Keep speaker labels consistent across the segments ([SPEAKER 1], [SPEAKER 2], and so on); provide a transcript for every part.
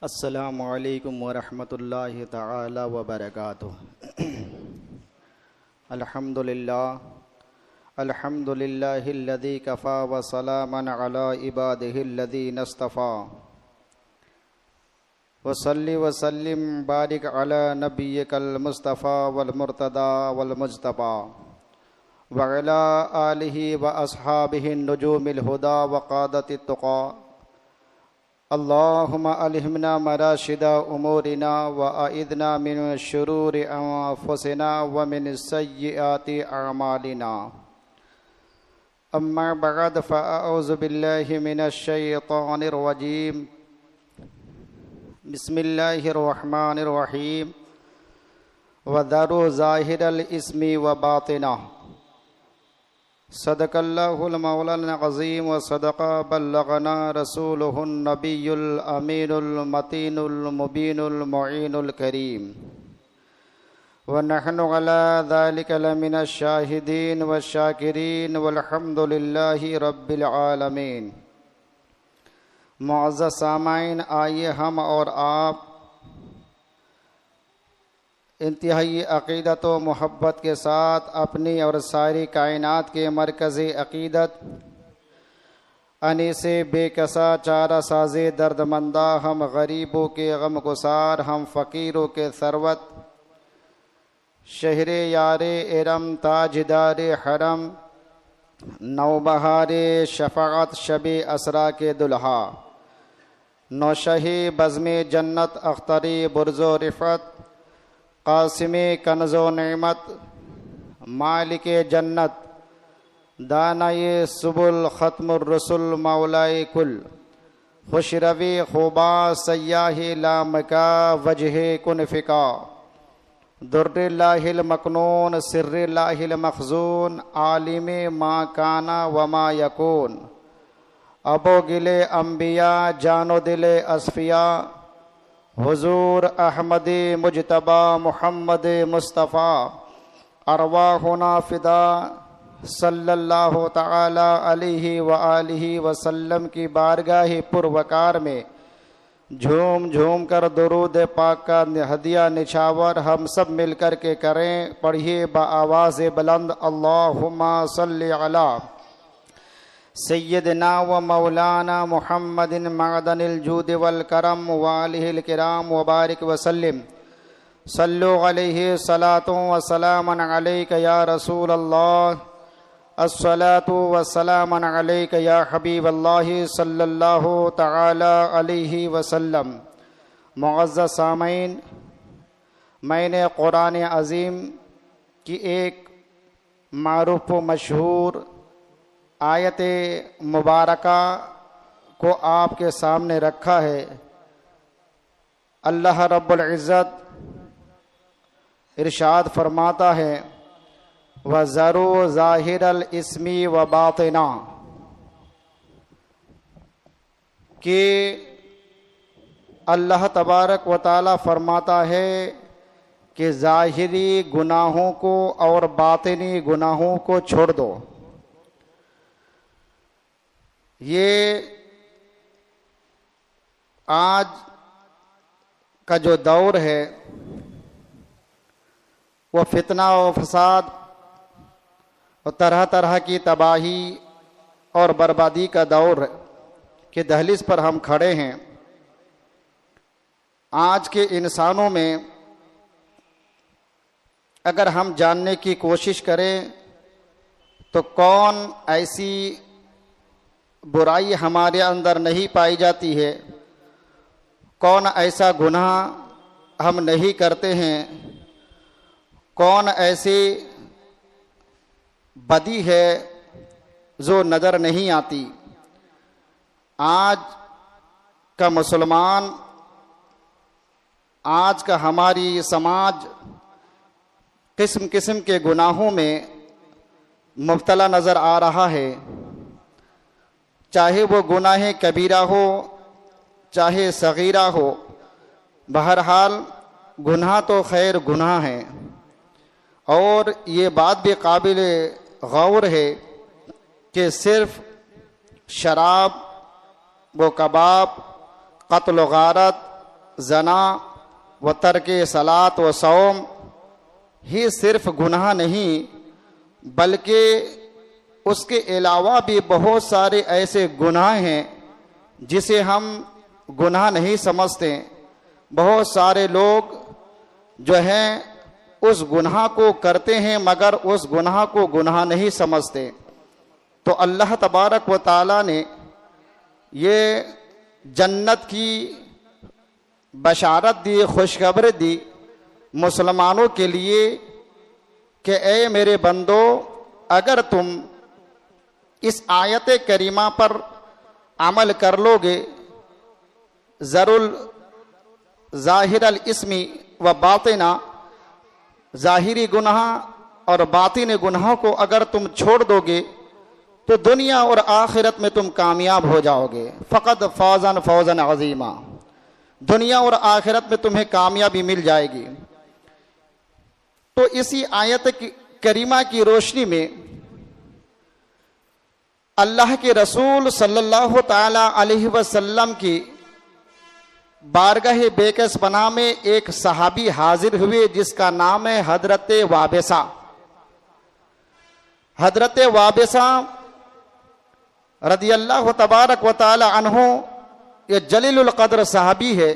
[SPEAKER 1] अस्सलामु अलैकुम वरहमतुल्लाहि तआला वबरकातुहु। अल्हम्दुलिल्लाहिल्लज़ी कफ़ा व सलामन अला इबादिहिल्लज़ीना इस्तफ़ा व सल्लि व सल्लिम बारिक अला नबिय्यिकल मुस्तफ़ा वल मुर्तदा वल मुज्तबा व अला आलिहि व अस्हाबिहि नुजूमिल हुदा व क़ादतित तुक़ा। अल्लाहुम्मा अल्हिमना मराशिदा उमूरिना व अइदना मिन शुरूरि अनफुसिना व मिन सय्यिआति अअमालिना। अम्मा बअद फ़अऊज़ु बिल्लाहि मिनश शैतानिर रजीम। बिस्मिल्लाहिर रहमानिर रहीम। व ज़रू ज़ाहिरल इस्मि व बातिनह। सदक़ल्लाहुल मौलाना अज़ीम व सदक़ा बल्लग़ना रसूलुहुन नबियुल अमीनुल मतीनुल मुबीनुल मुईनुल करीम व नहनु अला ज़ालिका लमिनश शाहिदीन व शाकिरीन वल्हम्दुलिल्लाहि रब्बिल आलमीन। मुअज़्ज़ज़ सामाईन, आइए हम और आप इंतहाई अक़ीदत व मोहब्बत के साथ अपनी और सारी कायनात के मरकज़ी अक़ीदत अनीसे बेकसा चारा साज़े दर्दमंदा, हम गरीबों के गमगुसार, हम फ़कीरों के सरवत, शहरे यारे इरम ताजदारे हरम, नौबहारे शफ़ाअत शबे असरा के दुल्हा, नौशही बज़्मे जन्नत अख्तरी बुर्ज़ो रिफ़त, क़ासिमे कन्ज़ो नेमत, मालिके जन्नत, दानाए सुबुल ख़त्मुर रसूल मौलाए कुल, खुशरवी खुबा सय्याही लामका वजहे कुनफ़िका, दुर्रिल्लाहिल मकनून सिर्रिल्लाहिल मखज़ून, आलिमे मा काना व मा यकून, अबो गिले अम्बिया जानो दिले असफ़िया, हुजूर अहमद मुजतबा मुहम्मद मुस्तफ़ा, अरवाहुना फ़िदा सल्लल्लाहु तआला अलैहि व आलिहि वसल्लम की बारगाह पुरवकार में झूम झूम कर दुरूद पाक का हदिया निछावर हम सब मिल कर के करें। पढ़िए बआवाज़ बुलंद, अल्लाहुम्मा सल्लि अला सय्यदना व मौलाना मुहम्मदिन मअदनिल जूद वल करम व आलिहिल किराम व बारिक व सल्लिम। सल्लु अलैहि सलातु व सलामन अलैका या रसूल अल्लाह, अस्सलातु व सलामन अलैका या हबीब अल्लाह सल्लल्लाहु तआला अलैहि वसल्लम। मुअज़्ज़ज़ सामईन, मैंने कुरान अज़ीम की एक मारूफ व मशहूर आयत मुबारका को आपके सामने रखा है। अल्लाह रब्बुल इज़्ज़त इरशाद फरमाता है, व ज़रू ज़ाहिरल इस्मी व बातिना, कि अल्लाह तबारक व ताला फरमाता है कि ज़ाहिरी गुनाहों को और बातिनी गुनाहों को छोड़ दो। ये आज का जो दौर है वो फितना और फसाद और तरह तरह की तबाही और बर्बादी का दौर के दहलीज पर हम खड़े हैं। आज के इंसानों में अगर हम जानने की कोशिश करें तो कौन ऐसी बुराई हमारे अंदर नहीं पाई जाती है, कौन ऐसा गुनाह हम नहीं करते हैं, कौन ऐसी बदी है जो नज़र नहीं आती। आज का मुसलमान, आज का हमारी समाज किस्म किस्म के गुनाहों में मुब्तला नज़र आ रहा है। चाहे वो गुनाह कबीरा हो चाहे सगीरा हो, बहरहाल गुनाह तो खैर गुनाह है। और ये बात भी काबिल गौर है कि सिर्फ शराब व कबाब, कत्ल गारत जना व तर्के सलात व सौम ही सिर्फ गुनाह नहीं बल्कि उसके अलावा भी बहुत सारे ऐसे गुनाह हैं जिसे हम गुनाह नहीं समझते। बहुत सारे लोग जो हैं उस गुनाह को करते हैं मगर उस गुनाह को गुनाह नहीं समझते। तो अल्लाह तबारक व ताला ने ये जन्नत की बशारत दी, खुशखबरी दी मुसलमानों के लिए कि ए मेरे बंदो, अगर तुम इस आयत करीमा पर अमल कर लोगे, ज़रुल ज़ाहिरल इस्मी व बातिना, ज़ाहिरी गुनाह और बातिनी गुनाहों को अगर तुम छोड़ दोगे तो दुनिया और आखिरत में तुम कामयाब हो जाओगे। फ़क़द फ़ाज़न फ़ौज़न अज़ीमा, दुनिया और आखिरत में तुम्हें कामयाबी मिल जाएगी। तो इसी आयत करीमा की रोशनी में अल्लाह के रसूल सल्लल्लाहु ताला अलैहि वसल्लम की बारगाह बेकस पनाह में एक सहाबी हाजिर हुए जिसका नाम है हजरत वाबिसा। हजरत वाबिसा रदियल्लाहु तबारक व ताला अन्हु ये जलीलुल कद्र सहाबी है।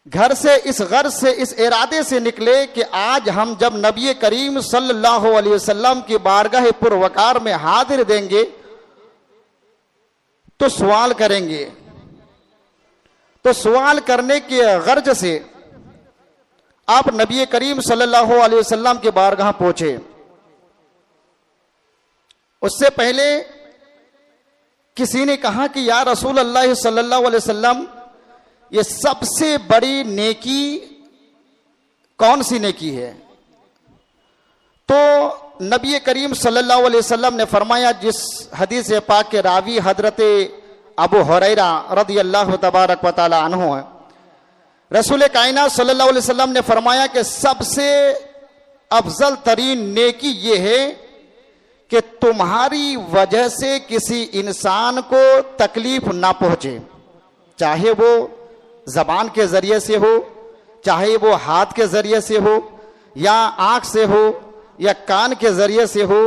[SPEAKER 1] घर से इस गर्ज से, इस इरादे से निकले कि आज हम जब नबी करीम सल्लल्लाहु अलैहि वसल्लम की बारगाह पुरवकार में हाजिर देंगे तो सवाल करेंगे। तो सवाल करने के गर्ज से आप नबी करीम सल्लल्लाहु अलैहि वसल्लम की बारगाह पहुंचे। उससे पहले किसी ने कहा कि या रसूल अल्लाह सल्लल्लाहु अलैहि वसल्लम, ये सबसे बड़ी नेकी कौन सी नेकी है? तो नबी करीम सल्लल्लाहु अलैहि वसल्लम ने फरमाया, जिस हदीस पाक के रावी हजरत अबू हुरैरा रदियल्लाहु तबारक व तआला अन्हु है, रसूल कायनात सल्लल्लाहु अलैहि वसल्लम ने फरमाया कि सबसे अफजल तरीन नेकी ये है कि तुम्हारी वजह से किसी इंसान को तकलीफ ना पहुंचे, चाहे वो जबान के जरिए से हो, चाहे वो हाथ के जरिए से हो, या आंख से हो, या कान के जरिए से हो,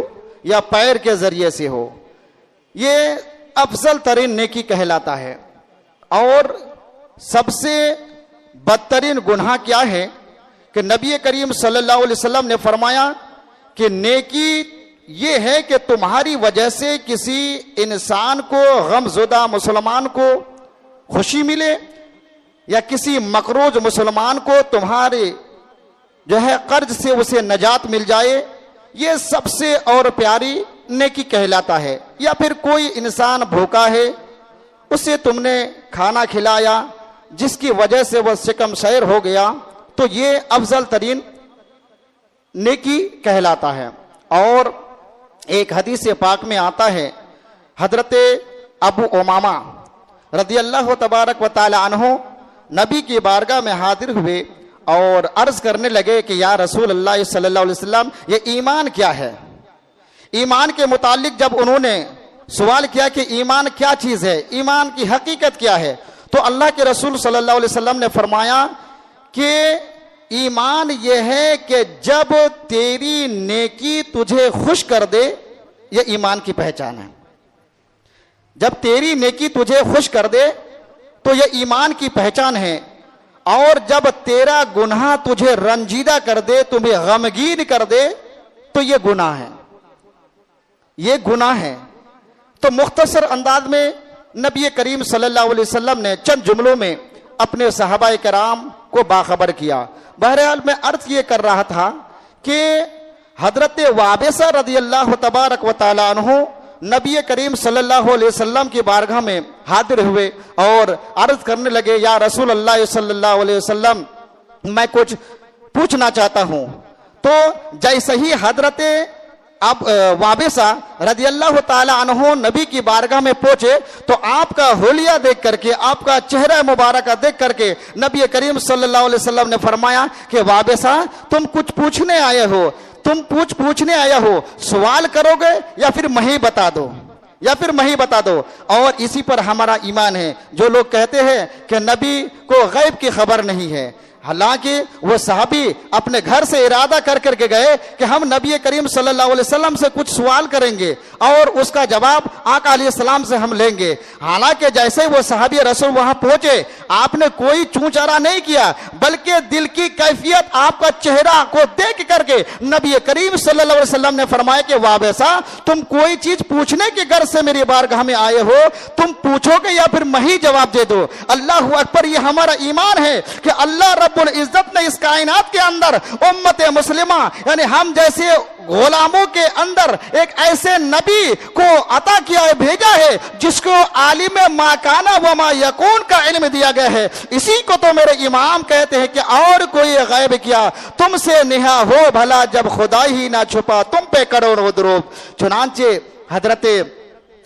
[SPEAKER 1] या पैर के जरिए से हो। ये अफजल तरीन नेकी कहलाता है। और सबसे बदतरीन गुनाह क्या है कि नबी करीम सल्लल्लाहु अलैहि वसल्लम ने फरमाया कि नेकी ये है कि तुम्हारी वजह से किसी इंसान को, गमज़ुदा मुसलमान को खुशी मिले, या किसी मकरूज मुसलमान को तुम्हारे जो है कर्ज से उसे नजात मिल जाए, ये सबसे और प्यारी नेकी कहलाता है। या फिर कोई इंसान भूखा है, उसे तुमने खाना खिलाया जिसकी वजह से वह शिकम शैर हो गया, तो ये अफजल तरीन नेकी कहलाता है। और एक हदीस पाक में आता है, हजरत अबू उमामा रदियल्लाहु तबारक व तआला अन्हु नबी की बारगाह में हाजिर हुए और अर्ज करने लगे कि या रसूल अल्लाह सल्लल्लाहु अलैहि वसल्लम, ये ईमान क्या है? ईमान के मुतालिक जब उन्होंने सवाल किया कि ईमान क्या चीज है, ईमान की हकीकत क्या है, तो अल्लाह के रसूल सल्लल्लाहु अलैहि वसल्लम ने फरमाया कि ईमान यह है कि जब तेरी नेकी तुझे खुश कर दे, यह ईमान की पहचान है। जब तेरी नेकी तुझे खुश कर दे तो यह ईमान की पहचान है। और जब तेरा गुनाह तुझे रंजीदा कर दे, तुम्हें गमगीन कर दे, तो यह गुनाह है, यह गुनाह है। तो मुख्तसर अंदाज में नबी करीम सल्लल्लाहु अलैहि वसल्लम ने चंद जुमलों में अपने सहाबाए कराम को बाखबर किया। बहरहाल मैं अर्ज ये कर रहा था कि हजरत वाबिसा रदियल्लाहु तबारक व तआला अन्हु नबी करीम सल्लल्लाहु अलैहि वसल्लम की बारगाह में हाजिर हुए और अर्ज करने लगे, या रसूल अल्लाह सल्लल्लाहु अलैहि वसल्लम, मैं कुछ पूछना चाहता हूं। तो जैसे ही हजरत अब वाबिसा रदियल्लाहु ताला अन्हु नबी की बारगाह में पहुंचे तो आपका होलिया देख करके, आपका चेहरा मुबारक देख करके नबी करीम सल्लल्लाहु अलैहि वसल्लम ने फरमाया कि वाबिसा, तुम कुछ पूछने आए हो, तुम पूछने आया हो, सवाल करोगे या फिर मैं ही बता दो? या फिर मैं ही बता दो। और इसी पर हमारा ईमान है। जो लोग कहते हैं कि नबी को गैब की खबर नहीं है, हालांकि वो सहाबी अपने घर से इरादा कर करके गए कि हम नबी करीम सल्लल्लाहु अलैहि वसल्लम से कुछ सवाल करेंगे और उसका जवाब आका अलैहिस्सलाम से हम लेंगे। हालांकि जैसे वो सहाबी रसूल वहां पहुंचे, आपने कोई चूचारा नहीं किया, बल्कि दिल की कैफियत, आपका चेहरा को देख करके नबी करीम सल्लल्लाहु अलैहि वसल्लम ने फरमाया कि वाबसा, तुम कोई चीज पूछने के घर से मेरी बारगाह में आए हो, तुम पूछोगे या फिर मैं ही जवाब दे दो। अल्लाह अकबर, ये हमारा ईमान है कि अल्लाह रब्बुल इज्जत ने इस कायनात के अंदर उम्मत मुस्लिमा यानी हम जैसे गुलामों के अंदर एक ऐसे नबी को अता किया है, भेजा है, जिसको आलिम मा काना व मा यकून का इल्म दिया गया है। इसी को तो मेरे इमाम कहते हैं कि और कोई गैब किया तुमसे नेहा हो भला, जब खुदा ही ना छुपा तुम पे करोड़ों दुरूद। चुनांचे हजरत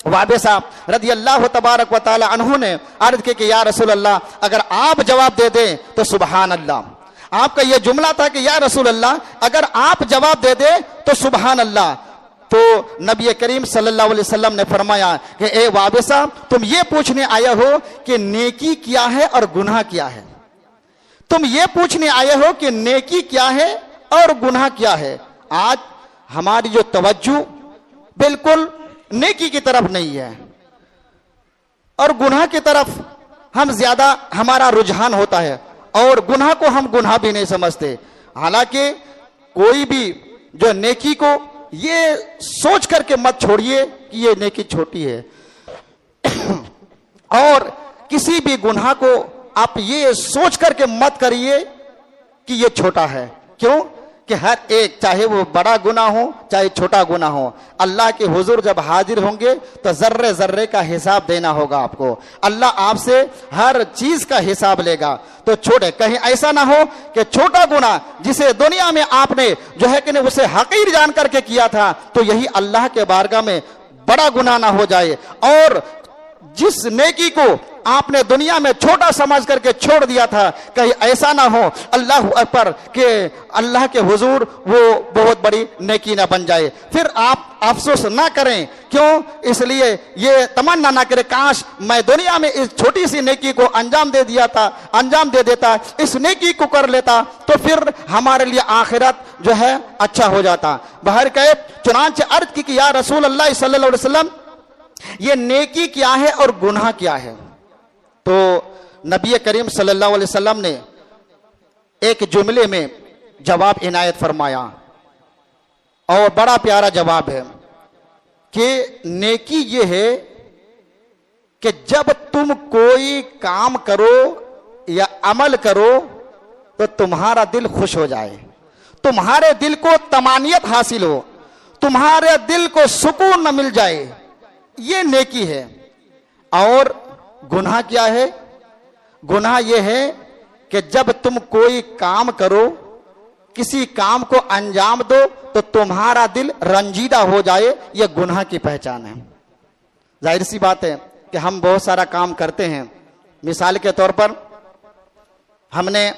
[SPEAKER 1] वाबिसा रदी अल्लाह तबारक व तआला अन्हु ने अर्ज की कि या रसूल अल्लाह, अगर आप जवाब दे दें तो सुबहान अल्लाह। आपका यह जुमला था कि या रसूल अल्लाह, अगर आप जवाब दे दे तो सुबहान अल्लाह। तो नबी करीम सल्लल्लाहु अलैहि वसल्लम ने फरमाया कि ए वाबिसा, तुम ये पूछने आए हो कि नेकी क्या है और गुनाह क्या है। तुम ये पूछने आए हो कि नेकी क्या है और गुनाह क्या है। आज हमारी जो तवज्जो बिल्कुल नेकी की तरफ नहीं है और गुनाह की तरफ हम ज्यादा हमारा रुझान होता है, और गुनाह को हम गुनाह भी नहीं समझते। हालांकि कोई भी जो नेकी को ये सोच करके मत छोड़िए कि ये नेकी छोटी है, और किसी भी गुनाह को आप ये सोच करके मत करिए कि ये छोटा है। क्यों कि हर एक, चाहे वो बड़ा गुनाह हो चाहे छोटा गुनाह हो, अल्लाह के हुजूर जब हाजिर होंगे तो जर्रे जर्रे का हिसाब देना होगा आपको। अल्लाह आपसे हर चीज का हिसाब लेगा। तो छोटे, कहीं ऐसा ना हो कि छोटा गुनाह जिसे दुनिया में आपने जो है कि उसे हकीर जान करके किया था, तो यही अल्लाह के बारगाह में बड़ा गुनाह ना हो जाए। और जिस नेकी को आपने दुनिया में छोटा समझ करके छोड़ दिया था, कहीं ऐसा ना हो अल्लाह अकबर के अल्लाह के हुजूर वो बहुत बड़ी नेकी ना बन जाए, फिर आप अफसोस ना करें। क्यों? इसलिए ये तमन्ना ना करें काश मैं दुनिया में इस छोटी सी नेकी को अंजाम दे देता, इस नेकी को कर लेता, तो फिर हमारे लिए आखिरत जो है अच्छा हो जाता। बहर कहे चुनांचे अर्ज की कि या रसूल अल्लाह सल्लल्लाहु अलैहि वसल्लम, ये नेकी क्या है और गुनाह क्या है। तो नबी करीम सल्लल्लाहु अलैहि वसल्लम ने एक जुमले में जवाब इनायत फरमाया, और बड़ा प्यारा जवाब है कि नेकी ये है कि जब तुम कोई काम करो या अमल करो तो तुम्हारा दिल खुश हो जाए, तुम्हारे दिल को तमानियत हासिल हो, तुम्हारे दिल को सुकून न मिल जाए, ये नेकी है। और गुनाह क्या है? गुनाह यह है कि जब तुम कोई काम करो, किसी काम को अंजाम दो, तो तुम्हारा दिल रंजीदा हो जाए, यह गुनाह की पहचान है। जाहिर सी बात है कि हम बहुत सारा काम करते हैं। मिसाल के तौर पर हमने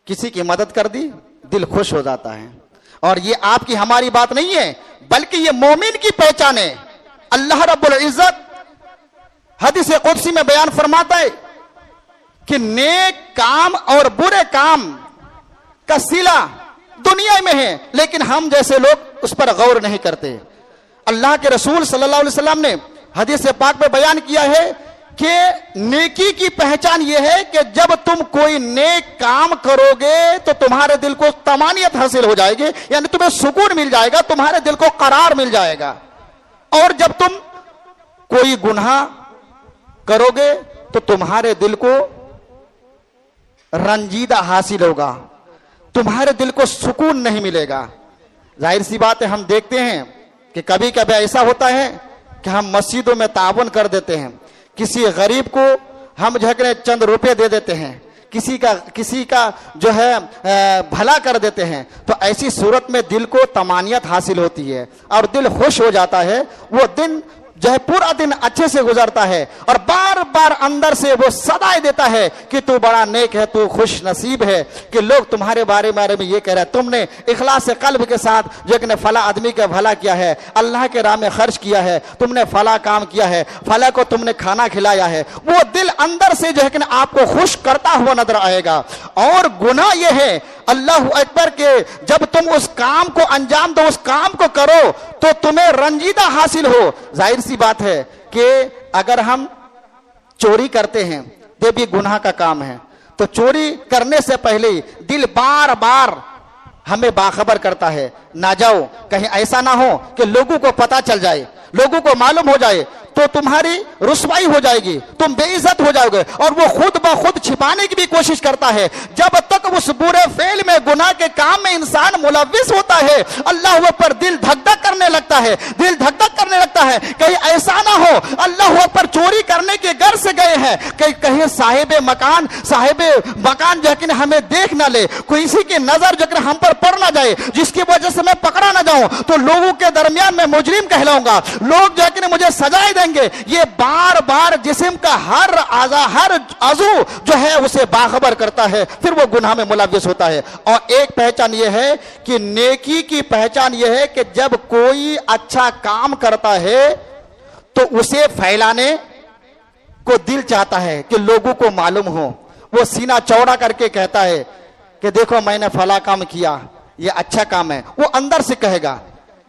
[SPEAKER 1] किसी की मदद कर दी, दिल खुश हो जाता है। और ये आपकी हमारी बात नहीं है, बल्कि ये मोमिन की पहचान है। अल्लाह रब्बुल इज्जत हदीस कुदसी में बयान फरमाता है कि नेक काम और बुरे काम का सिला दुनिया में है, लेकिन हम जैसे लोग उस पर गौर नहीं करते। अल्लाह के रसूल सल्लल्लाहु अलैहि वसल्लम ने हदीस पाक में बयान किया है कि नेकी की पहचान यह है कि जब तुम कोई नेक काम करोगे तो तुम्हारे दिल को तमानियत हासिल हो जाएगी, यानी तुम्हें सुकून मिल जाएगा, तुम्हारे दिल को करार मिल जाएगा। और जब तुम कोई गुनाह करोगे तो तुम्हारे दिल को रंजीदा हासिल होगा, तुम्हारे दिल को सुकून नहीं मिलेगा। जाहिर सी बात है, हम देखते हैं कि कभी कभी ऐसा होता है कि हम मस्जिदों में तावन कर देते हैं, किसी गरीब को हम जो है चंद रुपए दे देते हैं, किसी का जो है भला कर देते हैं, तो ऐसी सूरत में दिल को तमानियत हासिल होती है और दिल खुश हो जाता है। वो दिन जो है पूरा दिन अच्छे से गुजरता है और बार बार अंदर से वो सदाई देता है कि तू बड़ा नेक है, तू खुश नसीब है कि लोग तुम्हारे बारे में ये कह रहे हैं, तुमने इखलास कल्ब के साथ जो कि फला आदमी का भला किया है, अल्लाह के राह में खर्च किया है, तुमने फला काम किया है, फला को तुमने खाना खिलाया है, वो दिल अंदर से जो है कि आपको खुश करता हुआ नजर आएगा। और गुनाह ये है अल्लाह अकबर के, जब तुम उस काम को अंजाम दो, उस काम को करो तो तुम्हें रंजीदा हासिल हो। जाहिर सी बात है कि अगर हम चोरी करते हैं, ये भी गुनाह का काम है, तो चोरी करने से पहले दिल बार बार हमें बाखबर करता है, ना जाओ, कहीं ऐसा ना हो कि लोगों को पता चल जाए, लोगों को मालूम हो जाए तो तुम्हारी रुसवाई हो जाएगी, तुम बेइज्जत हो जाओगे। और वो खुद ब खुद छिपाने की भी कोशिश करता है। जब तक उस बुरे फेल में, गुनाह के काम में इंसान मुलव्विस होता है, अल्लाह पर दिल धक धक करने लगता है, दिल धक धक करने लगता है। कहीं ऐसा ना हो अल्लाह पर चोरी करने के घर से गए हैं, कहीं साहिब मकान जो है कि हमें देख ना ले, किसी की नजर जो हम पर पड़ ना जाए, जिसकी वजह से मैं पकड़ा ना जाऊं, तो लोगों के दरमियान मैं मुजरिम कहलाऊंगा, लोग जो है कि मुझे सजाएं देंगे। ये बार बार जिस्म का हर अज़ू जो है उसे बाखबर करता है, फिर वो गुनाह में मुलव्विस होता है। और एक पहचान ये है कि नेकी की पहचान ये है कि जब कोई अच्छा काम करता है तो उसे फैलाने को दिल चाहता है कि लोगों को मालूम हो। वो सीना चौड़ा करके कहता है कि देखो मैंने फला काम किया, ये अच्छा काम है। वो अंदर से कहेगा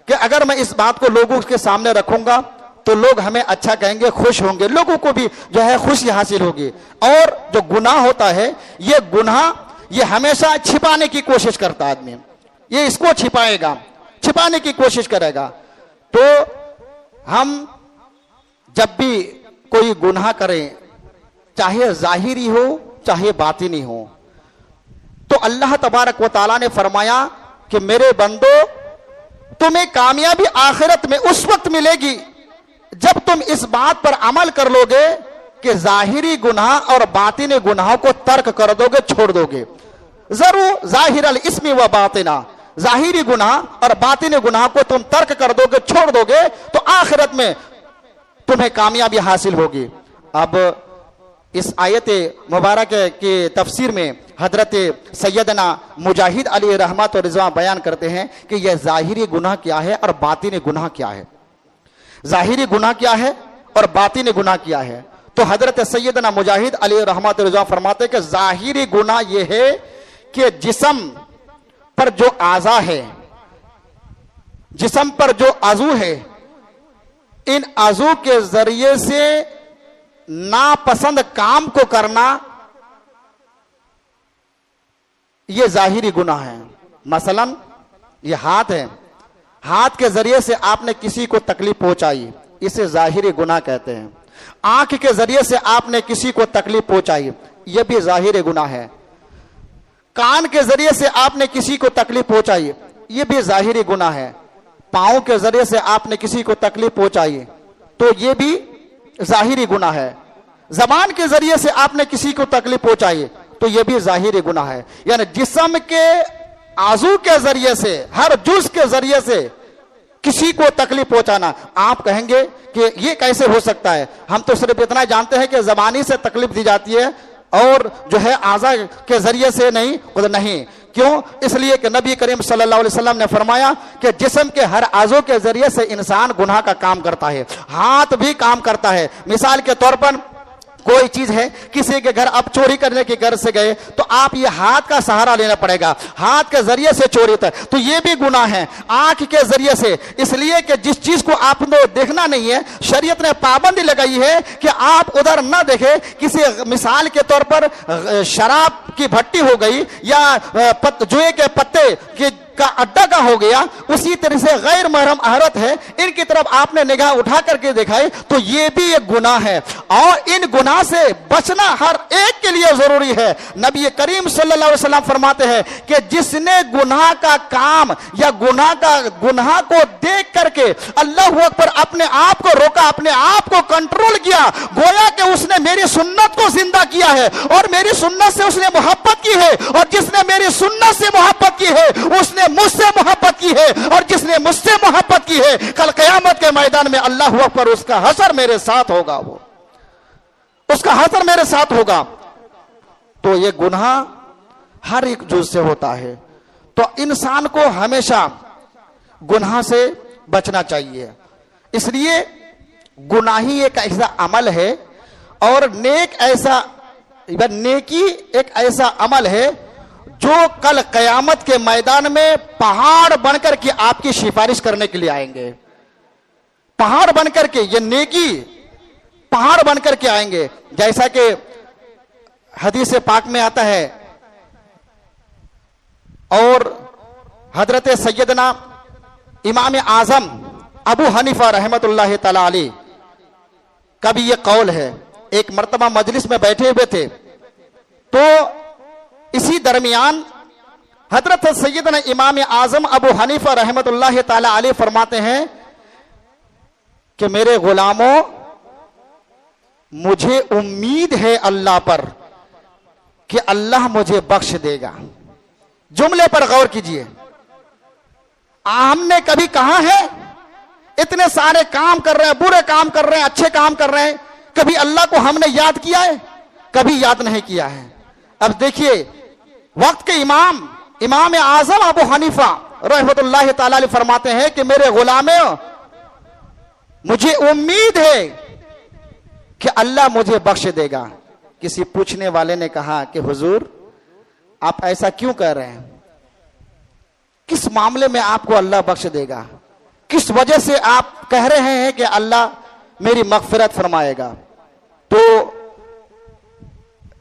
[SPEAKER 1] कि अगर मैं इस बात को लोगों के सामने रखूंगा तो लोग हमें अच्छा कहेंगे, खुश होंगे, लोगों को भी जो है खुशी हासिल होगी। और जो गुनाह होता है, ये गुनाह ये हमेशा छिपाने की कोशिश करता है आदमी, ये इसको छिपाएगा, छिपाने की कोशिश करेगा। तो हम जब भी कोई गुनाह करें, चाहे जाहिरी हो चाहे बातिनी हो, तो अल्लाह तबारक व तआला ने फरमाया कि मेरे बंदो, तुम्हें कामयाबी आखिरत में उस वक्त मिलेगी जब तुम इस बात पर अमल कर लोगे कि जाहिरी गुनाह और बातिनी गुनाहों को तर्क कर दोगे, छोड़ दोगे। जरूर जाहिर अल इस्मी व बातिना, जाहिरी गुनाह और बातिनी गुनाह को तुम तर्क कर दोगे, छोड़ दोगे, तो आखिरत में तुम्हें कामयाबी हासिल होगी। अब इस आयत मुबारक की तफसीर में हजरत सैयदना मुजाहिद अली रहमत और रिजवान बयान करते हैं कि यह जाहिरी गुनाह क्या है और बातिनी गुनाह क्या है। जाहिरी गुनाह क्या है और बातिनी गुनाह क्या है? तो हजरत सैयदना मुजाहिद अली रहमत और रिजवान फरमाते हैं कि जाहिरी गुनाह यह है कि जिस्म पर जो आज़ा है, जिस्म पर जो आज़ू है, इन आज़ू के जरिए से नापसंद काम को करना, यह जाहिरी गुनाह है। मसलन यह हाथ है, हाथ के जरिए से आपने किसी को तकलीफ पहुंचाई, इसे जाहिरी गुनाह कहते हैं। आंख के जरिए से आपने किसी को तकलीफ पहुंचाई, यह भी जाहिरी गुनाह है। कान के जरिए से आपने किसी को तकलीफ पहुंचाई, यह भी जाहिरी गुनाह है। पांव के जरिए से आपने किसी को तकलीफ पहुंचाई, तो यह भी जाहिरी गुनाह है। जबान के जरिए से आपने किसी को तकलीफ पहुंचाई, तो यह भी जाहिरी गुनाह है। यानी जिस्म के आजू के जरिए से, हर जुज के जरिए से किसी को तकलीफ पहुंचाना। आप कहेंगे कि ये कैसे हो सकता है? हम तो सिर्फ इतना जानते हैं कि जबानी से तकलीफ दी जाती है और जो है आज़ा के जरिए से नहीं। नहीं, क्यों? इसलिए कि नबी करीम सल्लल्लाहु अलैहि वसल्लम ने फरमाया कि जिस्म के हर आज़ू के जरिए से इंसान गुनाह का काम करता है। हाथ भी काम करता है। मिसाल के तौर पर कोई चीज है, किसी के घर आप चोरी करने के घर से गए, तो आप ये हाथ का सहारा लेना पड़ेगा, हाथ के जरिए से चोरी होता है, तो ये भी गुनाह है। आंख के जरिए से, इसलिए कि जिस चीज को आपने देखना नहीं है, शरीयत ने पाबंदी लगाई है कि आप उधर ना देखे। किसी मिसाल के तौर पर शराब की भट्टी हो गई या जुए के पत्ते की का अड्डा का हो गया, उसी तरह से गैर महरम औरत है, इनकी तरफ आपने निगाह उठा करके देखा है, तो ये भी एक गुनाह है। और इन गुनाह से बचना हर एक के लिए जरूरी है। नबी करीम सल्लल्लाहु अलैहि वसल्लम फरमाते हैं कि जिसने गुनाह का काम या गुनाह को देख करके अल्लाह अकबर अपने आप को रोका, अपने आप को कंट्रोल किया, गोया कि उसने मेरी सुन्नत को जिंदा किया है और मेरी सुन्नत से उसने मोहब्बत की है, और जिसने मेरी सुन्नत से मोहब्बत की है उसने जिसने मुझसे मोहब्बत की है और जिसने मुझसे मोहब्बत की है, कल क़यामत के मैदान में अल्लाह अकबर, उसका हशर मेरे साथ होगा, वो उसका हशर मेरे साथ होगा। तो ये गुनाह हर एक जुज़ से होता है, तो इंसान को हमेशा गुनाह से बचना चाहिए। इसलिए गुनाही एक ऐसा अमल है और नेकी एक ऐसा अमल है जो कल क़यामत के मैदान में पहाड़ बनकर के आपकी सिफारिश करने के लिए आएंगे। पहाड़ बनकर के, ये नेकी पहाड़ बनकर के आएंगे। जैसा कि हदीस पाक में आता है, और हजरत सैयदना इमाम आजम अबू हनीफा रहमतुल्लाह तआला अलैह का भी ये कौल है। एक मर्तबा मजलिस में बैठे हुए थे, तो इसी दरमियान हजरत सैयदना इमाम आजम अबू हनीफा रहमतुल्लाह तआला अलैह फरमाते हैं कि मेरे गुलामों, मुझे उम्मीद है अल्लाह पर कि अल्लाह मुझे बख्श देगा। जुमले पर गौर कीजिए। हमने कभी कहा है, इतने सारे काम कर रहे हैं, बुरे काम कर रहे हैं, अच्छे काम कर रहे हैं, कभी अल्लाह को हमने याद किया है? कभी याद नहीं किया है। अब देखिए, वक्त के इमाम आजम अबू हनीफा रहमतुल्लाह तआला अलैह फरमाते हैं कि मेरे गुलामों, मुझे उम्मीद है कि अल्लाह मुझे बख्श देगा। किसी पूछने वाले ने कहा कि हुजूर, आप ऐसा क्यों कह रहे हैं? किस मामले में आपको अल्लाह बख्श देगा? किस वजह से आप कह रहे हैं कि अल्लाह मेरी मगफिरत फरमाएगा? तो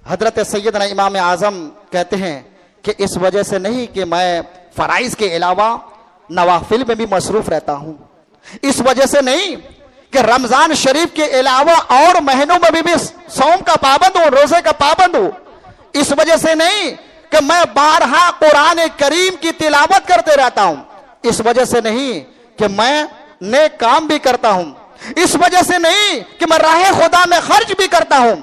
[SPEAKER 1] हजरत सैयदना इमाम आजम कहते हैं कि इस वजह से नहीं कि मैं फराइज के अलावा नवाफिल में भी मसरूफ रहता हूं, इस वजह से नहीं कि रमजान शरीफ के अलावा और महीनों में भी सौम का पाबंद हूं, रोजे का पाबंद हूं, इस वजह से नहीं कि मैं बारहा कुरान करीम की तिलावत करते रहता हूं, इस वजह से नहीं कि मैं नेक काम भी करता हूं, इस वजह से नहीं कि मैं राह खुदा में खर्च भी करता हूं,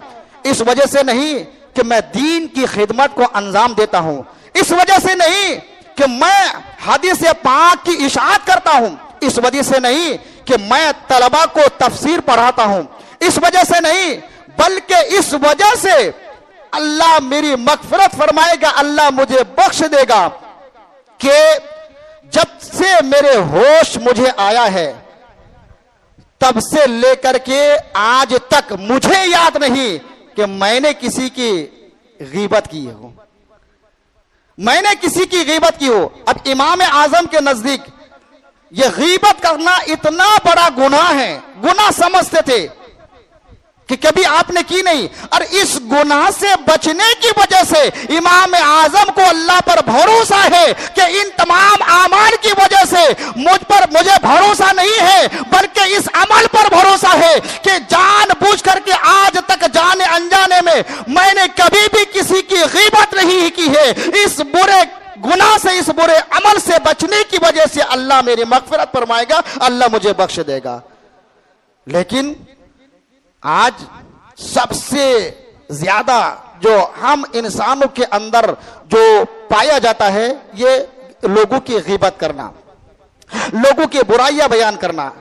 [SPEAKER 1] इस वजह से नहीं कि मैं दीन की खिदमत को अंजाम देता हूं, इस वजह से नहीं कि मैं हदीस पाक की इशाअत करता हूं, इस वजह से नहीं कि मैं तलबा को तफसीर पढ़ाता हूं, इस वजह से नहीं, बल्कि इस वजह से अल्लाह मेरी मगफिरत फरमाएगा, अल्लाह मुझे बख्श देगा कि जब से मेरे होश मुझे आया है तब से लेकर के आज तक मुझे याद नहीं कि मैंने किसी की गीबत की हो, मैंने किसी की गीबत की हो। अब इमाम आजम के नजदीक यह गीबत करना इतना बड़ा गुनाह है, गुनाह समझते थे कि कभी आपने की नहीं, और इस गुनाह से बचने की वजह से इमाम आजम को अल्लाह पर भरोसा है कि इन तमाम आमाल की वजह से मुझे भरोसा नहीं है, बल्कि इस अमल पर भरोसा है कि जानबूझ करके आज तक जाने अनजाने में मैंने कभी भी किसी की गीबत नहीं की है। इस बुरे गुनाह से, इस बुरे अमल से बचने की वजह से अल्लाह मेरी मगफिरत फरमाएगा, अल्लाह मुझे बख्श देगा। लेकिन आज सबसे ज्यादा जो हम इंसानों के अंदर जो पाया जाता है, ये लोगों की गीबत करना, लोगों की बुराइयां बयान करना,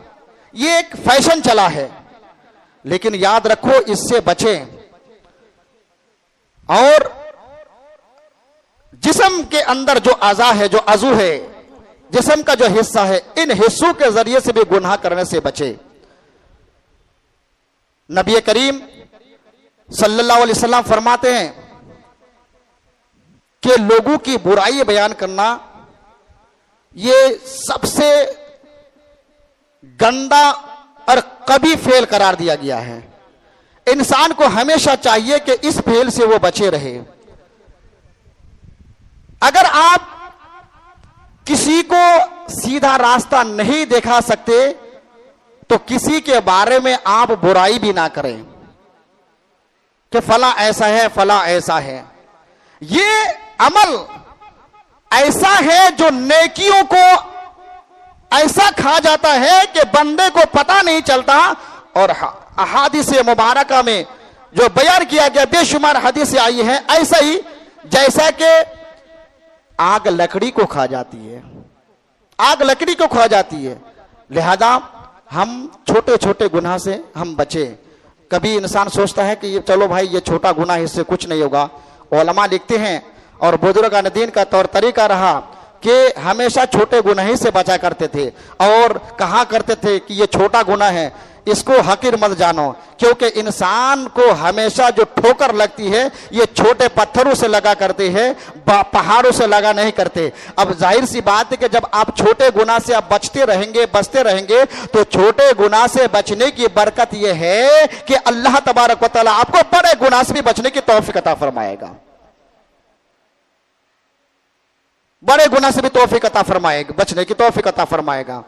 [SPEAKER 1] ये एक फैशन चला है। लेकिन याद रखो, इससे बचें। और जिस्म के अंदर जो अज़ा है, जो अज़ू है, जिस्म का जो हिस्सा है, इन हिस्सों के जरिए से भी गुनाह करने से बचे। नबी करीम सल्लल्लाहु अलैहि वसल्लम फरमाते हैं कि लोगों की बुराई बयान करना ये सबसे गंदा और कभी फेल करार दिया गया है। इंसान को हमेशा चाहिए कि इस फेल से वो बचे रहे। अगर आप किसी को सीधा रास्ता नहीं दिखा सकते तो किसी के बारे में आप बुराई भी ना करें कि फला ऐसा है, फला ऐसा है। ये अमल ऐसा है जो नेकियों को ऐसा खा जाता है कि बंदे को पता नहीं चलता। और अहादीस मुबारका में जो बयान किया गया, बेशुमार हदीसें आई हैं, ऐसा ही जैसा कि आग लकड़ी को खा जाती है, आग लकड़ी को खा जाती है। लिहाजा हम छोटे छोटे गुनाह से हम बचे। कभी इंसान सोचता है कि ये चलो भाई ये छोटा गुनाह, इससे कुछ नहीं होगा। उलमा लिखते हैं और बुजुर्गान दीन का तौर तरीका रहा कि हमेशा छोटे गुनाह ही से बचा करते थे और कहा करते थे कि ये छोटा गुनाह है, इसको हकीर मत जानो, क्योंकि इंसान को हमेशा जो ठोकर लगती है ये छोटे पत्थरों से लगा करते हैं, पहाड़ों से लगा नहीं करते। अब जाहिर सी बात है कि जब आप छोटे गुनाह से आप बचते रहेंगे तो छोटे गुनाह से बचने की बरकत यह है कि अल्लाह तबारक व तआला आपको बड़े गुनाह से भी बचने की तौफीक अता फरमाएगा, बड़े गुनाह से भी तौफीक अता फरमाएगा, बचने की तौफीक अता फरमाएगा।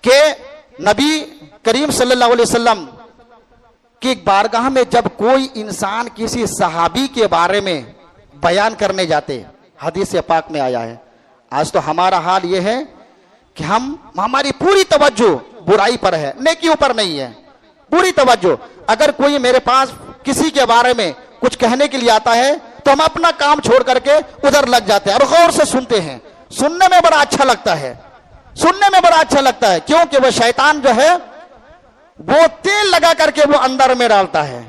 [SPEAKER 1] कि नबी करीम सल्लल्लाहु अलैहि वसल्लम की बारगाह में जब कोई इंसान किसी सहाबी के बारे में बयान करने जाते, हदीस पाक में आया है। आज तो हमारा हाल यह है कि हमारी पूरी तवज्जो बुराई पर है, नेकियों पर नहीं है, पूरी तवज्जो। अगर कोई मेरे पास किसी के बारे में कुछ कहने के लिए आता है तो हम अपना काम छोड़ करके उधर लग जाते हैं और गौर से सुनते हैं। सुनने में बड़ा अच्छा लगता है, सुनने में बड़ा अच्छा लगता है, क्योंकि वह शैतान जो है वो तेल लगा करके वो अंदर में डालता है।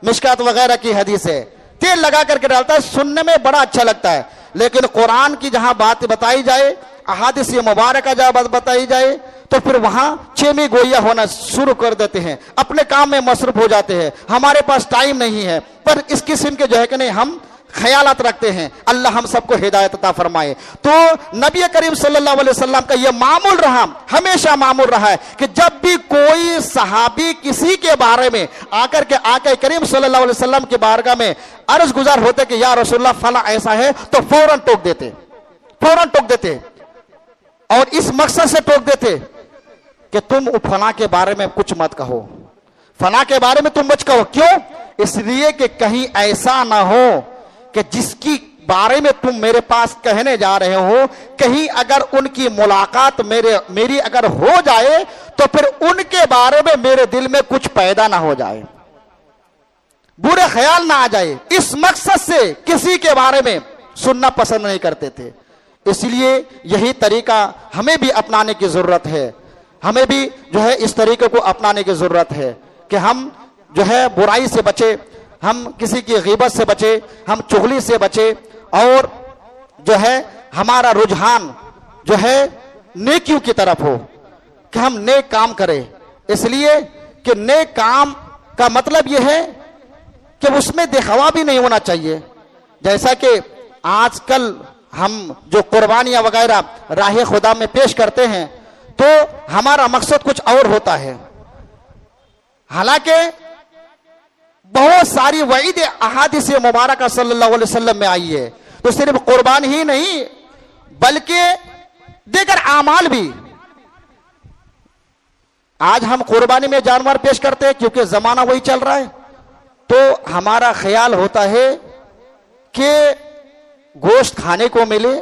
[SPEAKER 1] मिशकात वगैरह की हदीस है, तेल लगा करके डालता है, सुनने में बड़ा अच्छा लगता है। लेकिन कुरान की जहां बात बताई जाए, अहादीस मुबारक जहां बात बताई जाए, तो फिर वहां चेमी गोइया होना शुरू कर देते हैं, अपने काम में मसरूफ हो जाते हैं, हमारे पास टाइम नहीं है। पर इस किस्म के जो है कि नहीं हम ख्यालात रखते हैं। अल्लाह हम सबको हिदायत अता फरमाए। तो नबी करीम सल्लल्लाहु अलैहि वसल्लम का यह मामूल रहा, हमेशा मामूल रहा है कि जब भी कोई सहाबी किसी के बारे में आकर के आके करीम सल्लल्लाहु अलैहि वसल्लम के बारगाह में अर्ज गुजार होते कि या रसूलुल्लाह फला ऐसा है, तो फौरन टोक देते और इस मकसद से टोक देते कि तुम फला के बारे में कुछ मत कहो, फला के बारे में तुम मत कहो। क्यों? इसलिए कि कहीं ऐसा ना हो कि जिसकी बारे में तुम मेरे पास कहने जा रहे हो, कहीं अगर उनकी मुलाकात मेरी अगर हो जाए तो फिर उनके बारे में मेरे दिल में कुछ पैदा ना हो जाए, बुरे ख्याल ना आ जाए। इस मकसद से किसी के बारे में सुनना पसंद नहीं करते थे। इसलिए यही तरीका हमें भी अपनाने की जरूरत है, हमें भी जो है इस तरीके को अपनाने की जरूरत है कि हम जो है बुराई से बचे, हम किसी की गीबत से बचे, हम चुगली से बचे और जो है हमारा रुझान जो है नेकियों की तरफ हो कि हम नेक काम करें। इसलिए कि नेक काम का मतलब यह है कि उसमें दिखावा भी नहीं होना चाहिए। जैसा कि आजकल हम जो कुर्बानियां वगैरह राह खुदा में पेश करते हैं तो हमारा मकसद कुछ और होता है। हालांकि बहुत सारी वईद अहादीस मुबारक सल्लल्लाहु अलैहि वसल्लम में आई है, तो सिर्फ कुर्बान ही नहीं बल्कि देगर आमाल भी। आज हम कुर्बानी में जानवर पेश करते हैं क्योंकि जमाना वही चल रहा है, तो हमारा ख्याल होता है कि गोश्त खाने को मिले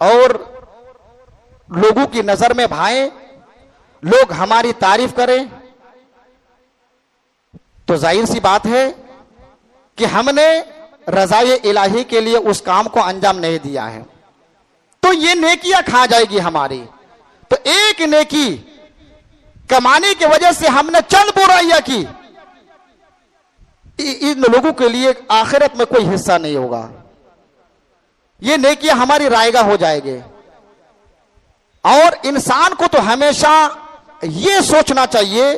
[SPEAKER 1] और लोगों की नजर में भाए, लोग हमारी तारीफ करें। तो जाहिर सी बात है कि हमने रज़ाए इलाही के लिए उस काम को अंजाम नहीं दिया है, तो ये नेकियां खा जाएगी हमारी। तो एक नेकी कमाने की वजह से हमने चंद बुराइयां की, इन लोगों के लिए आखिरत में कोई हिस्सा नहीं होगा, ये नेकियां हमारी रायगा हो जाएगी। और इंसान को तो हमेशा ये सोचना चाहिए,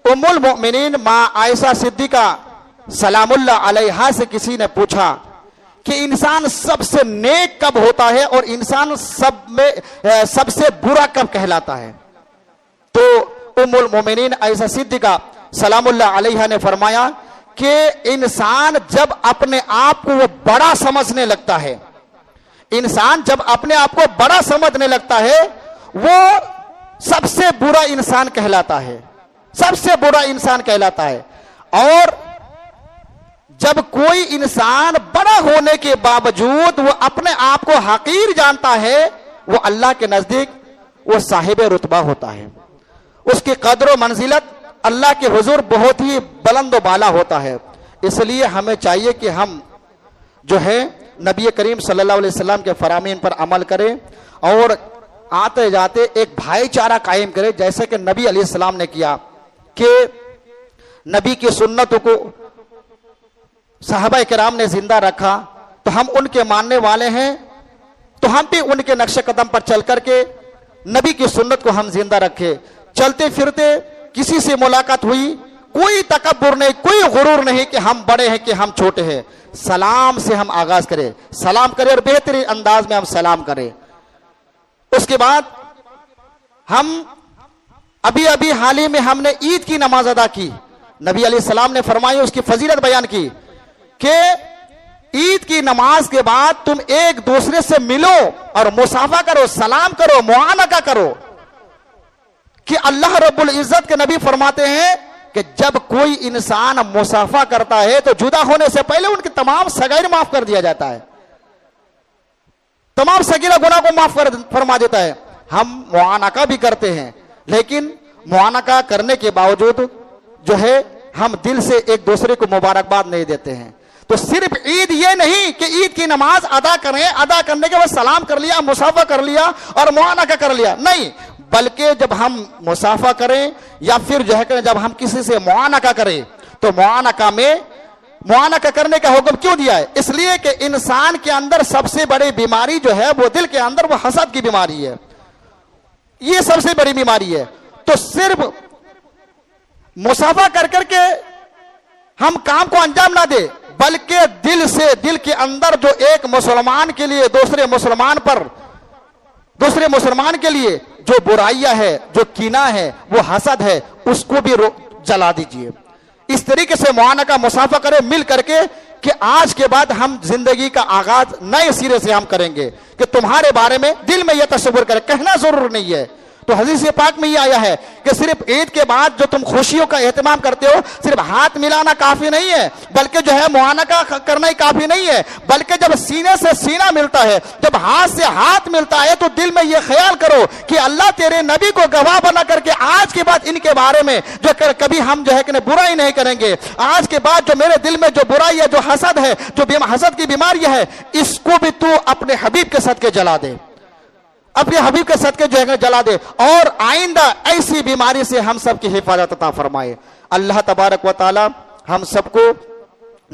[SPEAKER 1] उम्मुल मोमिनीन मां आयशा सिद्दीका सलामुल्लाह अलैहा से किसी ने पूछा कि इंसान सबसे नेक कब होता है और इंसान सबसे बुरा कब कहलाता है। तो उम्मुल मोमिनीन आयशा सिद्दीका सलामुल्लाह अलैहा ने फरमाया कि इंसान जब अपने आप को वो बड़ा समझने लगता है, इंसान जब अपने आप को बड़ा समझने लगता है, वो सबसे बुरा इंसान कहलाता है, सबसे बुरा इंसान कहलाता है। और जब कोई इंसान बड़ा होने के बावजूद वो अपने आप को हकीर जानता है, वो अल्लाह के नजदीक वो साहिब रुतबा होता है, उसकी कदर मंजिलत अल्लाह के हुजूर बहुत ही बुलंद बाला होता है। इसलिए हमें चाहिए कि हम जो है नबी करीम सल्लल्लाहु अलैहि वसल्लम के फरामीन पर अमल करें और आते जाते एक भाईचारा कायम करें, जैसे कि नबी अलैहि सलाम ने किया कि नबी की सुन्नतों को सहाबा किराम ने जिंदा रखा, तो हम उनके मानने वाले हैं, तो हम भी उनके नक्शे कदम पर चल करके नबी की सुन्नत को हम जिंदा रखें। चलते फिरते किसी से मुलाकात हुई, कोई तकब्बुर नहीं, कोई गुरूर नहीं कि हम बड़े हैं कि हम छोटे हैं। सलाम से हम आगाज करें, सलाम करें और बेहतरीन अंदाज में हम सलाम करें। उसके बाद हम अभी अभी हाल ही में हमने ईद की नमाज अदा की। नबी अलैहि सलाम ने फरमाई, उसकी फजीलत बयान की कि ईद की नमाज के बाद तुम एक दूसरे से मिलो और मुसाफा करो, सलाम करो, मुआनका करो। कि अल्लाह रब्बुल इज्जत के नबी फरमाते हैं कि जब कोई इंसान मुसाफा करता है तो जुदा होने से पहले उनके तमाम सगैर माफ कर दिया जाता है, तमाम सगीरा गुनाह को माफ कर फरमा देता है। हम मुआनका भी करते हैं, लेकिन मुआनका करने के बावजूद जो है हम दिल से एक दूसरे को मुबारकबाद नहीं देते हैं। तो सिर्फ ईद ये नहीं कि ईद की नमाज अदा करें, अदा करने के बाद सलाम कर लिया, मुसाफा कर लिया और मुआनका कर लिया, नहीं, बल्कि जब हम मुसाफा करें या फिर जो है जब हम किसी से मुआनका करें तो मुआनका में मुआनका करने का हुक्म क्यों दिया है? इसलिए कि इंसान के अंदर सबसे बड़ी बीमारी जो है वो दिल के अंदर वो हसद की बीमारी है, ये सबसे बड़ी बीमारी है। तो सिर्फ मुसाफा कर करके हम काम को अंजाम ना दे, बल्कि दिल से, दिल के अंदर जो एक मुसलमान के लिए दूसरे मुसलमान के लिए जो बुराइयां है, जो कीना है, वो हसद है, उसको भी जला दीजिए। इस तरीके से मुआनका मुसाफा करें मिल करके कि आज के बाद हम जिंदगी का आगाज नए सिरे से हम करेंगे कि तुम्हारे बारे में दिल में यह तस्वीर करें, कहना जरूर नहीं है। तो हदीस पाक में ये आया है कि सिर्फ ईद के बाद जो तुम खुशियों का एहतमाम करते हो, सिर्फ हाथ मिलाना काफी नहीं है, बल्कि जो है मुआनका करना ही काफी नहीं है, बल्कि जब सीने से सीना मिलता है, जब हाथ से हाथ मिलता है, तो दिल में ये ख्याल करो कि अल्लाह तेरे नबी को गवाह बना करके आज के बाद इनके बारे में जो कभी हम जो है कि बुराई नहीं करेंगे। आज के बाद जो मेरे दिल में जो बुराई है, जो हसद है, जो हसद की बीमारी है, इसको भी तू अपने हबीब के सदके जला दे, अपने हबीब के सदके जो है जला दे, और आइंदा ऐसी बीमारी से हम सबकी हिफाजत अता फरमाए। अल्लाह तबारक व तआला हम सबको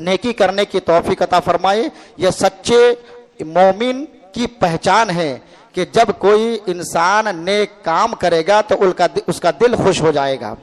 [SPEAKER 1] नेकी करने की तौफीक अता फरमाए। यह सच्चे मोमिन की पहचान है कि जब कोई इंसान नेक काम करेगा तो उसका दिल खुश हो जाएगा।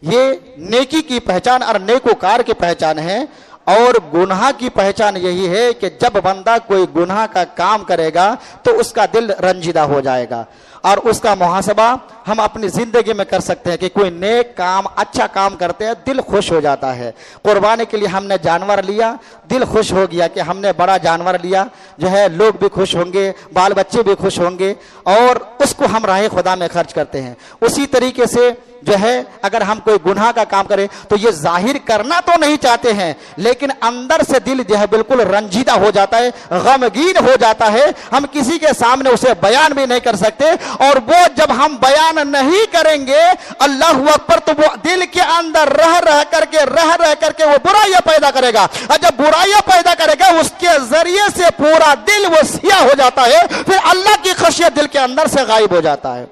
[SPEAKER 1] ये नेकी की पहचान और नेकोकार की पहचान है। और गुनाह की पहचान यही है कि जब बंदा कोई गुनाह का काम करेगा तो उसका दिल रंजीदा हो जाएगा, और उसका मुहासबा हम अपनी जिंदगी में कर सकते हैं कि कोई नेक काम, अच्छा काम करते हैं, दिल खुश हो जाता है। कुर्बानी के लिए हमने जानवर लिया, दिल खुश हो गया कि हमने बड़ा जानवर लिया, जो है लोग भी खुश होंगे, बाल बच्चे भी खुश होंगे, और उसको हम राह खुदा में खर्च करते हैं। उसी तरीके से जो है अगर हम कोई गुनाह का काम करें तो ये जाहिर करना तो नहीं चाहते हैं, लेकिन अंदर से दिल जो है बिल्कुल रंजीदा हो जाता है, गमगीन हो जाता है। हम किसी के सामने उसे बयान भी नहीं कर सकते, और वो जब हम बयान नहीं करेंगे, अल्लाह अकबर, तो वो दिल के अंदर रह रह करके वो बुराइयां पैदा करेगा, और जब बुराइयां पैदा करेगा उसके जरिए से पूरा दिल वो सिया हो जाता है, फिर अल्लाह की खशियत दिल के अंदर से गायब हो जाता है।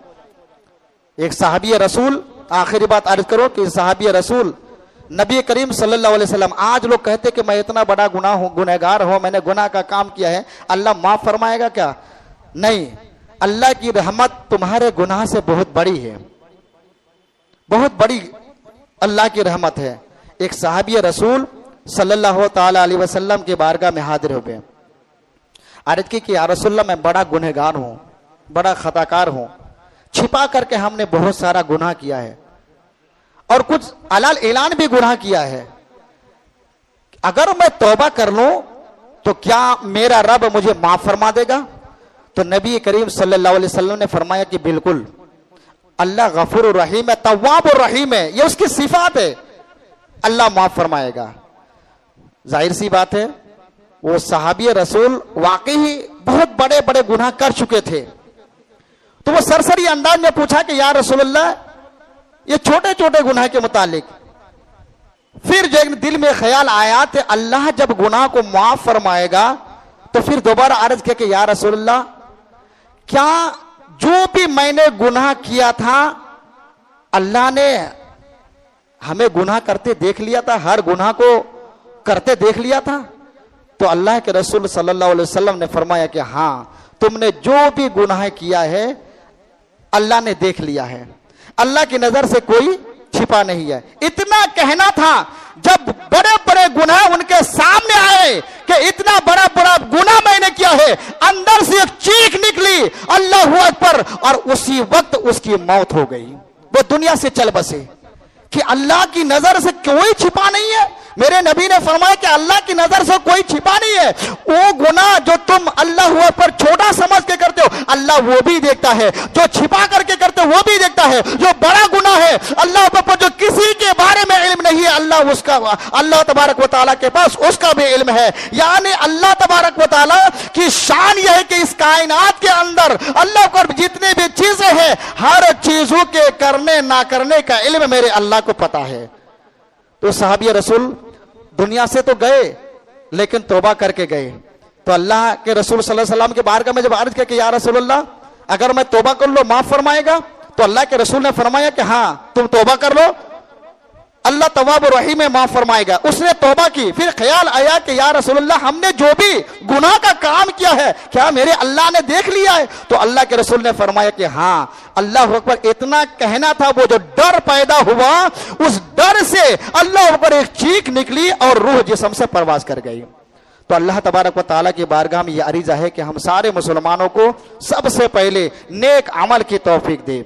[SPEAKER 1] एक सहाबी रसूल, आखिरी बात अर्ज करो कि सहाबी रसूल नबी करीम सल्लल्लाहु अलैहि वसल्लम, आज लोग कहते कि मैं इतना बड़ा गुनहगार हूं, मैंने गुनाह का काम किया है, अल्लाह माफ फरमाएगा क्या? नहीं, अल्लाह की रहमत तुम्हारे गुनाह से बहुत बड़ी है, बहुत बड़ी अल्लाह की रहमत है। एक सहाबी रसूल सल्लल्लाहु ताला अलैहि वसल्लम के बारगाह में हाजिर हो गए, अर्ज की कि या रसूलल्लाह, मैं बड़ा गुनहगार हूं, बड़ा खताकार हूं, छिपा करके हमने बहुत सारा गुनाह किया है और कुछ अलाल ऐलान भी गुनाह किया है, अगर मैं तौबा कर लूं तो क्या मेरा रब मुझे माफ फरमा देगा? तो नबी करीम सल्लल्लाहु अलैहि वसल्लम ने फरमाया कि बिल्कुल, अल्लाह गफूर रहीम है, तव्वाब रहीम है, ये उसकी सिफात है, अल्लाह माफ फरमाएगा। जाहिर सी बात है वो सहाबी रसूल वाकई ही बहुत बड़े बड़े गुनाह कर चुके थे, तो वो सरसरी अंदाज में पूछा कि या रसूलल्लाह, ये छोटे छोटे गुनाह के मुतालिक। फिर जो दिल में ख्याल आया कि अल्लाह जब गुनाह को माफ फरमाएगा तो फिर दोबारा अर्ज किया कि या रसूलल्लाह, क्या जो भी मैंने गुनाह किया था अल्लाह ने हमें गुनाह करते देख लिया था, हर गुनाह को करते देख लिया था? तो अल्लाह के रसूल सल्लल्लाहु अलैहि वसल्लम ने फरमाया कि हाँ, तुमने जो भी गुनाह किया है अल्लाह ने देख लिया है, अल्लाह की नजर से कोई छिपा नहीं है। इतना कहना था, जब बड़े बड़े गुनाह उनके सामने आए कि इतना बड़ा बड़ा गुनाह मैंने किया है, अंदर से एक चीख निकली, अल्लाहू अकबर, और उसी वक्त उसकी मौत हो गई। वो दुनिया से चल बसे कि अल्लाह की नजर से कोई छिपा नहीं है। मेरे नबी ने फरमाया कि अल्लाह की नजर से कोई छिपा नहीं है। वो गुनाह जो तुम अल्लाह पर छोटा समझ के करते हो, अल्लाह वो भी देखता है। जो छिपा करके करते हो वो भी देखता है। जो बड़ा गुनाह है अल्लाह पर, जो किसी के बारे में इल्म नहीं है, अल्लाह तबारक व तआला के पास उसका भी इल्म है। यानी अल्लाह तबारक व तआला की शान यह है कि इस कायनात के अंदर अल्लाह को जितने भी चीजें हैं, हर चीजों के करने ना करने का इल्म मेरे अल्लाह को पता है। तो सहाबी रसूल दुनिया से तो गए लेकिन तौबा करके गए। तो अल्लाह के रसूल सल्लल्लाहु अलैहि वसल्लम के बारगाह में जब अर्ज किया कि या रसूल अल्लाह, अगर मैं तौबा कर लो माफ फरमाएगा? तो अल्लाह के रसूल ने फरमाया कि हाँ, तुम तौबा कर लो, अल्लाह तवाब रहीम है, माफ फरमाएगा। उसने तौबा की। फिर ख्याल आया कि या रसूल अल्लाह, हमने जो भी गुनाह का काम किया है क्या मेरे अल्लाह ने देख लिया है? तो अल्लाह के रसूल ने फरमाया कि हाँ, अल्लाह अकबर। इतना कहना था, वो जो डर पैदा हुआ, उस डर से अल्लाह अकबर एक चीख निकली और रूह जिस्म से परवाज कर गई। तो अल्लाह तबारक व तआला की बारगाह में यह अरीजा है कि हम सारे मुसलमानों को सबसे पहले नेक अमल की तौफीक दे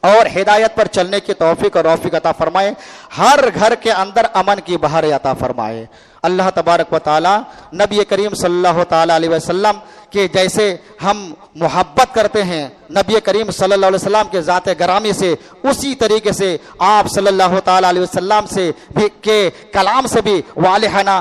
[SPEAKER 1] और हिदायत पर चलने की तौफीक और रौफीक अता फरमाए। हर घर के अंदर अमन की बहार अता फरमाए। अल्लाह तबारक व तआला नबी करीम सल्लल्लाहु तआला अलैहि वसल्लम के जैसे हम मोहब्बत करते हैं नबी करीम सल्लल्लाहु अलैहि वसल्लम के ज़ाते गरामी से, उसी तरीके से आप सल्लल्लाहु तआला अलैहि वसल्लम से भी के कलाम से भी वालिहाना